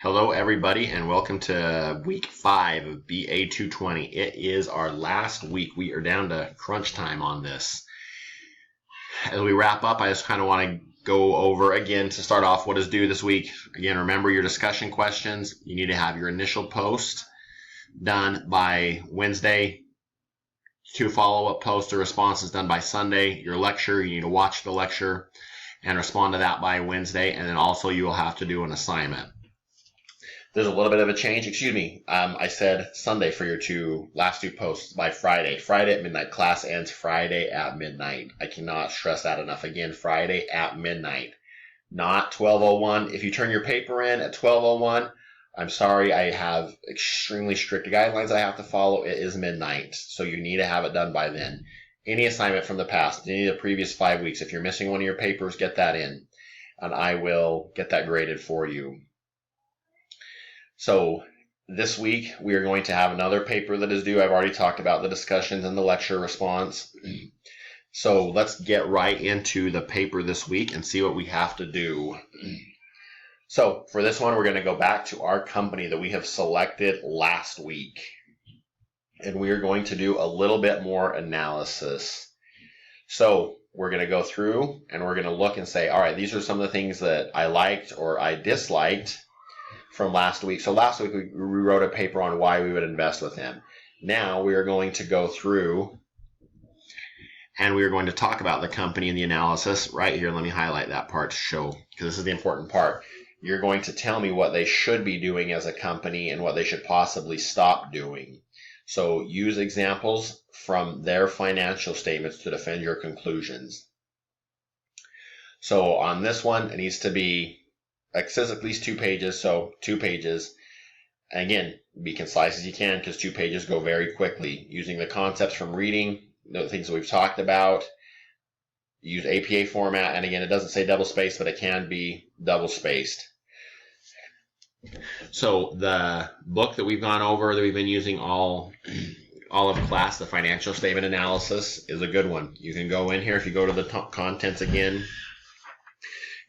Hello, everybody, and welcome to week 5 of BA220. It is our last week. We are down to crunch time on this. As we wrap up, I just kind of want to go over again to start off what is due this week. Again, remember your discussion questions. You need to have your initial post done by Wednesday. 2 follow-up posts or responses done by Sunday. Your lecture, you need to watch the lecture and respond to that by Wednesday. And then also you will have to do an assignment. There's a little bit of a change. I said Sunday for your last two posts by Friday. Friday at midnight. Class ends Friday at midnight. I cannot stress that enough. Again, Friday at midnight, not 12:01. If you turn your paper in at 12:01, I'm sorry, I have extremely strict guidelines I have to follow. It is midnight, so you need to have it done by then. Any assignment from the past, any of the previous 5 weeks, if you're missing one of your papers, get that in, and I will get that graded for you. So this week, we are going to have another paper that is due. I've already talked about the discussions and the lecture response. So let's get right into the paper this week and see what we have to do. So for this one, we're going to go back to our company that we have selected last week. And we are going to do a little bit more analysis. So we're going to go through and we're going to look and say, all right, these are some of the things that I liked or I disliked from last week. So last week we wrote a paper on why we would invest with him. Now we are going to go through and we are going to talk about the company and the analysis right here. Let me highlight that part to show, because this is the important part. You're going to tell me what they should be doing as a company and what they should possibly stop doing. So use examples from their financial statements to defend your conclusions. So on this one, it needs to be, it says at least 2 pages, so 2 pages. Again, be concise as you can because 2 pages go very quickly. Using the concepts from reading, the things that we've talked about, use APA format, and again, it doesn't say double spaced, but it can be double spaced. So the book that we've gone over, that we've been using all of class, the financial statement analysis, is a good one. You can go in here. If you go to the contents again,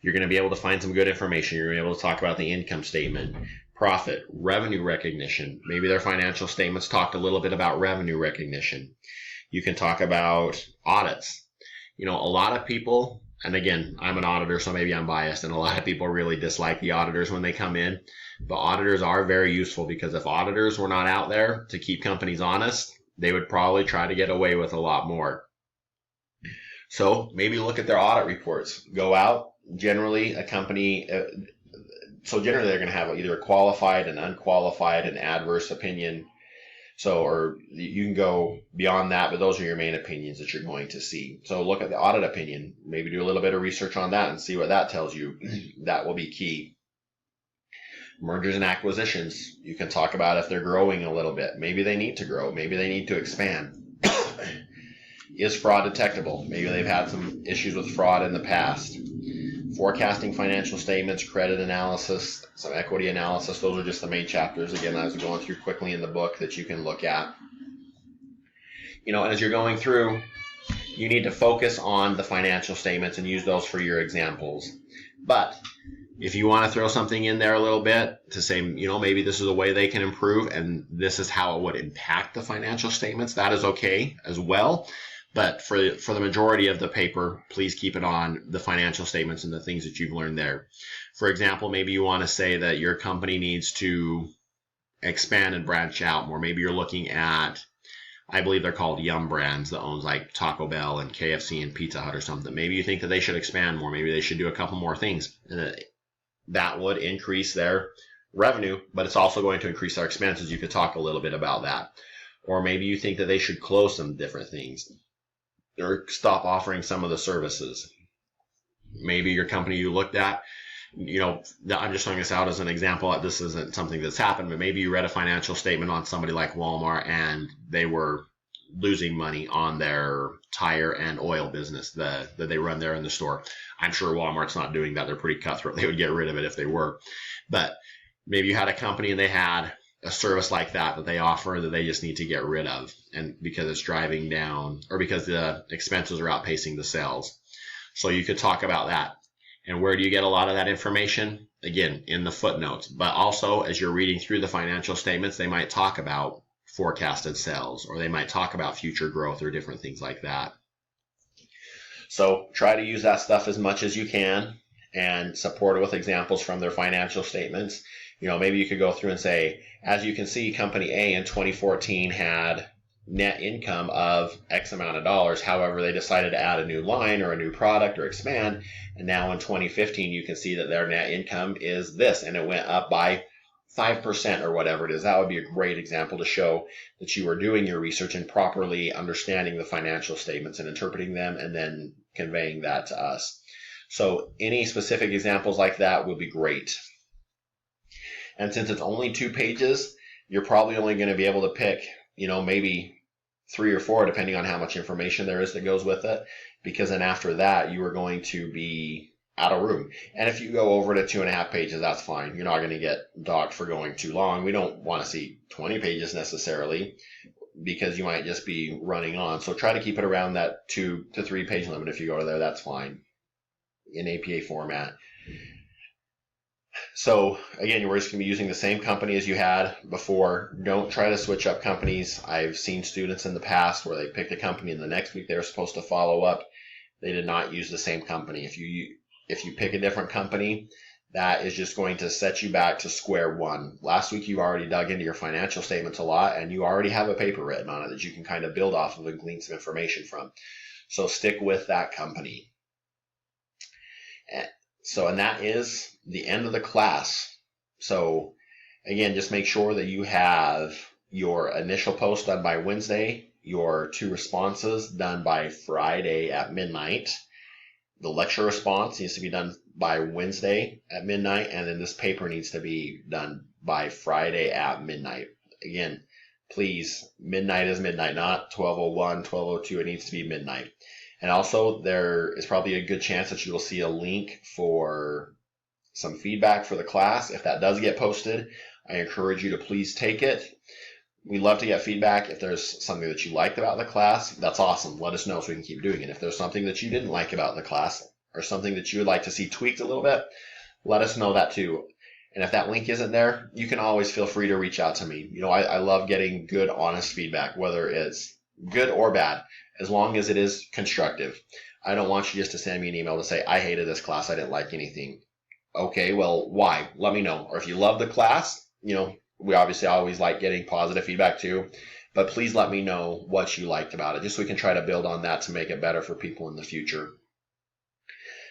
you're going to be able to find some good information. You're going to be able to talk about the income statement, profit, revenue recognition. Maybe their financial statements talked a little bit about revenue recognition. You can talk about audits. You know, a lot of people, and again, I'm an auditor, so maybe I'm biased, and a lot of people really dislike the auditors when they come in. But auditors are very useful, because if auditors were not out there to keep companies honest, they would probably try to get away with a lot more. So maybe look at their audit reports. Go out. Generally, a company, generally they're going to have either a qualified, an unqualified, an adverse opinion. So, or you can go beyond that, but those are your main opinions that you're going to see. So look at the audit opinion, maybe do a little bit of research on that and see what that tells you. That will be key. Mergers and acquisitions, you can talk about if they're growing a little bit. Maybe they need to grow, maybe they need to expand. Is fraud detectable? Maybe they've had some issues with fraud in the past. Forecasting financial statements, credit analysis, some equity analysis. Those are just the main chapters. Again, I was going through quickly in the book that you can look at. You know, as you're going through, you need to focus on the financial statements and use those for your examples. But if you want to throw something in there a little bit to say, you know, maybe this is a way they can improve and this is how it would impact the financial statements, that is okay as well. But for the majority of the paper, please keep it on the financial statements and the things that you've learned there. For example, maybe you want to say that your company needs to expand and branch out more. Maybe you're looking at, I believe they're called Yum Brands, that owns like Taco Bell and KFC and Pizza Hut or something. Maybe you think that they should expand more. Maybe they should do a couple more things. That would increase their revenue, but it's also going to increase their expenses. You could talk a little bit about that. Or maybe you think that they should close some different things or stop offering some of the services. Maybe your company you looked at, you know, I'm just throwing this out as an example. This isn't something that's happened, but maybe you read a financial statement on somebody like Walmart and they were losing money on their tire and oil business that they run there in the store. I'm sure Walmart's not doing that. They're pretty cutthroat. They would get rid of it if they were. But maybe you had a company and they had a service like that they offer that they just need to get rid of, and because it's driving down or because the expenses are outpacing the sales. So you could talk about that. And where do you get a lot of that information? Again, in the footnotes. But also, as you're reading through the financial statements, they might talk about forecasted sales, or they might talk about future growth or different things like that. So try to use that stuff as much as you can and support it with examples from their financial statements. Maybe you could go through and say, as you can see, company A in 2014 had net income of X amount of dollars. However, they decided to add a new line or a new product or expand. And now in 2015, you can see that their net income is this, and it went up by 5% or whatever it is. That would be a great example to show that you are doing your research and properly understanding the financial statements and interpreting them and then conveying that to us. So any specific examples like that would be great. And since it's only 2 pages, you're probably only going to be able to pick, maybe 3 or 4, depending on how much information there is that goes with it. Because then after that, you are going to be out of room. And if you go over to 2.5 pages, that's fine. You're not going to get docked for going too long. We don't want to see 20 pages necessarily, because you might just be running on. So try to keep it around that 2 to 3 page limit. If you go to there, that's fine in APA format. So again, we're just going to be using the same company as you had before. Don't try to switch up companies. I've seen students in the past where they picked a company and the next week they were supposed to follow up. They did not use the same company. If you pick a different company, that is just going to set you back to square one. Last week you already dug into your financial statements a lot, and you already have a paper written on it that you can kind of build off of and glean some information from. So stick with that company. And that is the end of the class. So again, just make sure that you have your initial post done by Wednesday, your 2 responses done by Friday at midnight. The lecture response needs to be done by Wednesday at midnight, and then this paper needs to be done by Friday at midnight. Again, please, midnight is midnight, not 12:01, 12:02. It needs to be midnight. And also, there is probably a good chance that you will see a link for some feedback for the class. If that does get posted, I encourage you to please take it. We love to get feedback. If there's something that you liked about the class, that's awesome. Let us know so we can keep doing it. If there's something that you didn't like about the class or something that you would like to see tweaked a little bit, let us know that too. And if that link isn't there, you can always feel free to reach out to me. I love getting good, honest feedback, whether it's good or bad, as long as it is constructive. I don't want you just to send me an email to say, I hated this class, I didn't like anything. Okay, well, why? Let me know. Or if you love the class, we obviously always like getting positive feedback too, but please let me know what you liked about it, just so we can try to build on that to make it better for people in the future.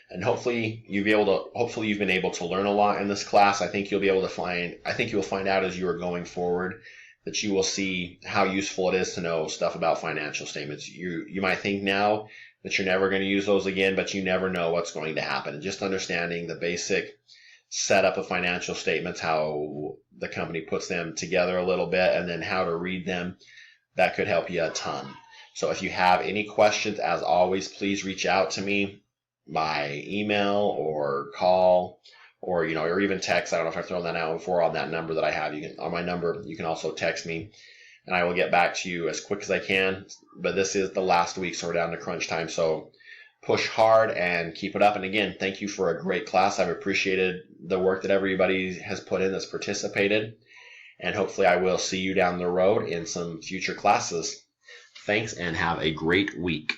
And hopefully you've been able to learn a lot in this class. I think you'll find out as you are going forward that you will see how useful it is to know stuff about financial statements. You might think now that you're never going to use those again, but you never know what's going to happen. And just understanding the basic setup of financial statements, how the company puts them together a little bit, and then how to read them, that could help you a ton. So if you have any questions, as always, please reach out to me by email or call, or even text. I don't know if I've thrown that out before on that number that I have. On my number, you can also text me, and I will get back to you as quick as I can. But this is the last week, so we're down to crunch time. So push hard and keep it up. And again, thank you for a great class. I've appreciated the work that everybody has put in that's participated. And hopefully I will see you down the road in some future classes. Thanks, and have a great week.